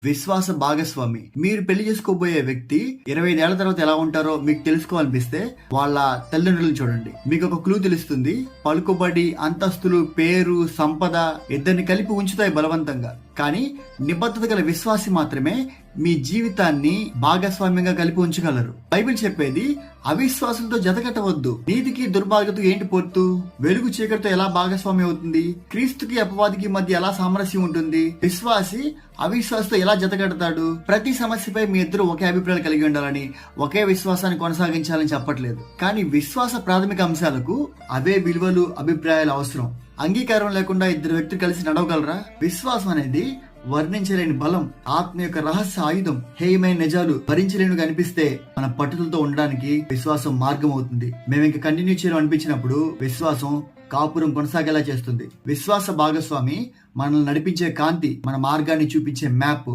విశ్వాస భాగస్వామి. మీరు పెళ్లి చేసుకోబోయే వ్యక్తి 25 ఏళ్ల తర్వాత ఎలా ఉంటారో మీకు తెలుసుకోవాలనిపిస్తే వాళ్ళ తల్లిదండ్రులను చూడండి. మీకు ఒక క్లూ తెలుస్తుంది. పలుకుబడి, అంతస్తులు, పేరు, సంపద ఇద్దరిని కలిపి ఉంచుతాయి బలవంతంగా. కానీ నిబద్ధత గల విశ్వాసి మాత్రమే మీ జీవితాన్ని భాగస్వామ్యంగా కలిపి ఉంచగలరు. బైబిల్ చెప్పేది అవిశ్వాసులతో జతకట్టవద్దు. నీతికి దుర్భాగ్యతకు ఏంటి పొత్తు? వెలుగు చీకటితో ఎలా భాగస్వామి అవుతుంది? క్రీస్తుకి అపవాదికి మధ్య ఎలా సామరస్యం ఉంటుంది? విశ్వాసి అవిశ్వాసంతో ఎలా జతకడతాడు? ప్రతి సమస్యపై మీ ఇద్దరు ఒకే అభిప్రాయాలు కలిగి ఉండాలని, ఒకే విశ్వాసాన్ని కొనసాగించాలని చెప్పట్లేదు. కానీ విశ్వాస ప్రాథమిక అంశాలకు అవే విలువలు, అభిప్రాయాలు అవసరం. అంగీకారం లేకుండా ఇద్దరు వ్యక్తులు కలిసి నడవగలరా? విశ్వాసం అనేది వర్ణించలేని బలం, ఆత్మ యొక్క రహస్య ఆయుధం. హేయమైన నిజాలు భరించలేనుగా అనిపిస్తే మన పట్టుదలతో ఉండడానికి విశ్వాసం మార్గం అవుతుంది. మేము ఇంకా కంటిన్యూ చేయాలని అనిపించినప్పుడు విశ్వాసం కాపురం కొనసాగేలా చేస్తుంది. విశ్వాస భాగస్వామి మనల్ని నడిపించే కాంతి, మన మార్గాన్ని చూపించే మ్యాప్.